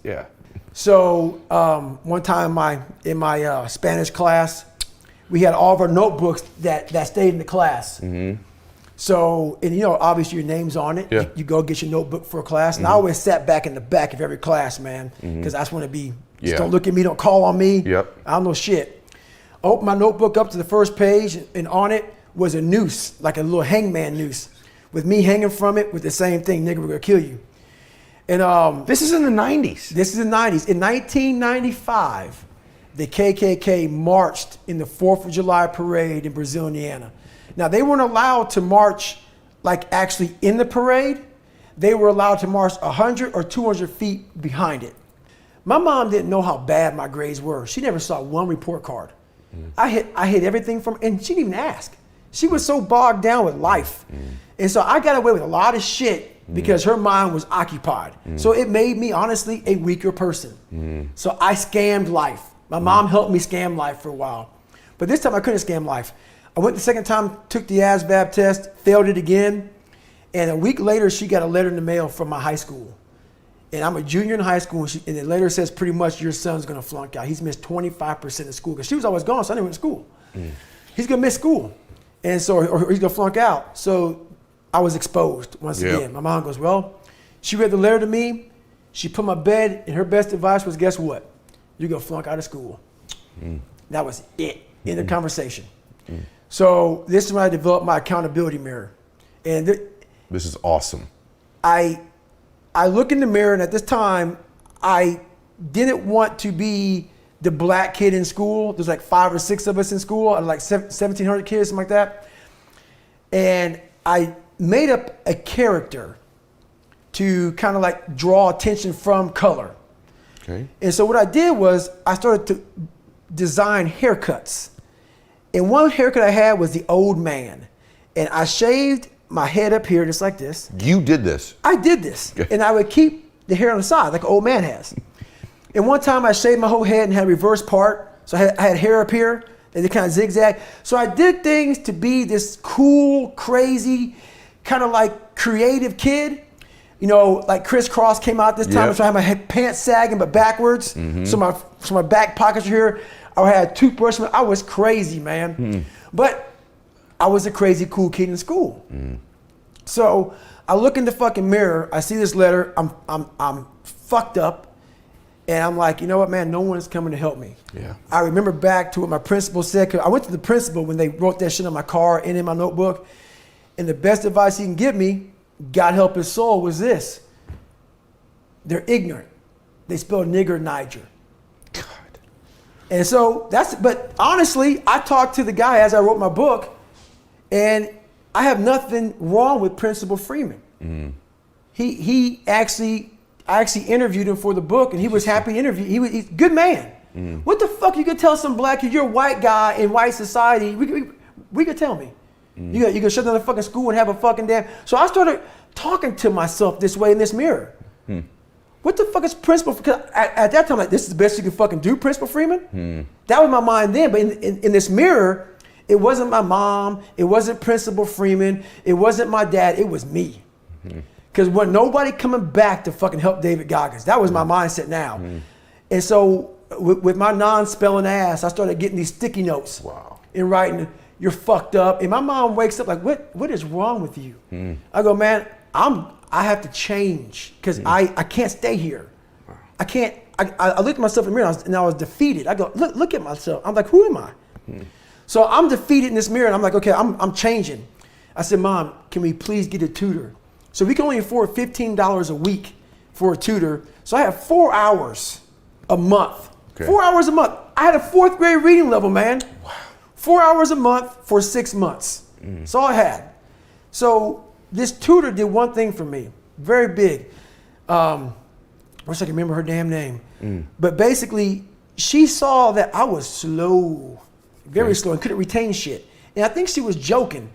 Yeah. So one time in my Spanish class, we had all of our notebooks that stayed in the class. Mm-hmm. So, and you know, obviously your name's on it. Yeah. You go get your notebook for a class. And I always sat back in the back of every class, man, because I just want to be, just don't look at me, don't call on me. Yep. I don't know shit. I opened my notebook up to the first page, and on it was a noose, like a little hangman noose, with me hanging from it with the same thing, nigga, we're gonna kill you. And This is in the 90s. this is the 90s. In 1995, the KKK marched in the 4th of July parade in Brazil, Indiana. Now, they weren't allowed to march like actually in the parade. They were allowed to march 100 or 200 feet behind it. My mom didn't know how bad my grades were. She never saw one report card. I hit everything from, and she didn't even ask. She was so bogged down with life. And so I got away with a lot of shit because her mind was occupied. So it made me, honestly, a weaker person. So I scammed life. My mom helped me scam life for a while. But this time I couldn't scam life. I went the second time, took the ASVAB test, failed it again. And a week later, she got a letter in the mail from my high school. And I'm a junior in high school, and the letter says pretty much your son's gonna flunk out. He's missed 25% of school, because she was always gone, so I never went to school. He's gonna miss school, and so or he's gonna flunk out. So I was exposed once again. My mom goes, well, she read the letter to me, she put my bed, and her best advice was, guess what? You're gonna flunk out of school. That was it, in the conversation. So this is when I developed my accountability mirror. And This is awesome. I look in the mirror, and at this time, I didn't want to be the black kid in school. There's like 5 or 6 of us in school, and like 1,700 kids, something like that. And I made up a character to kind of like draw attention from color. Okay. And so what I did was I started to design haircuts. And one haircut I had was the old man. And I shaved my head up here just like this. You did this. I did this. Okay. And I would keep the hair on the side like an old man has. And one time I shaved my whole head and had a reverse part. So I had hair up here and it kind of zigzag. So I did things to be this cool, crazy, kind of like creative kid. You know, like crisscross came out this time. Yep. So I had my pants sagging but backwards. So my back pockets were here. I had a toothbrush. I was crazy, man. But I was a crazy cool kid in school. So I look in the fucking mirror. I see this letter. I'm fucked up, and I'm like, you know what, man? No one's coming to help me. Yeah. I remember back to what my principal said. 'Cause I went to the principal when they wrote that shit on my car and in my notebook. And the best advice he can give me, God help his soul, was this: they're ignorant. They spell nigger Niger. God. And so but honestly, I talked to the guy as I wrote my book, and I have nothing wrong with Principal Freeman. I actually interviewed him for the book, and he was happy to interview. He's a good man. What the fuck you could tell some black kid, you're a white guy in white society, we could tell me. You could shut down the fucking school and have a fucking damn. So I started talking to myself this way in this mirror. What the fuck is Principal? Because at that time, like, this is the best you can fucking do, Principal Freeman? That was my mind then, but in this mirror, it wasn't my mom, it wasn't Principal Freeman, it wasn't my dad, it was me. Because when nobody coming back to fucking help David Goggins, that was my mindset now. And so with my non-spelling ass, I started getting these sticky notes and writing, you're fucked up. And my mom wakes up like, what is wrong with you? I go, man, I have to change because I can't stay here. I can't, I looked at myself in the mirror and I was defeated. I go, look at myself. I'm like, who am I? So I'm defeated in this mirror, and I'm like, okay, I'm changing. I said, Mom, can we please get a tutor? So we can only afford $15 a week for a tutor. So I have 4 hours a month. Okay. 4 hours a month. I had a 4th grade reading level, man. Wow. 4 hours a month for 6 months. That's all I had. So this tutor did one thing for me, very big. Wish I could remember her damn name. But basically, she saw that I was slow. Very slow, and couldn't retain shit. And I think she was joking.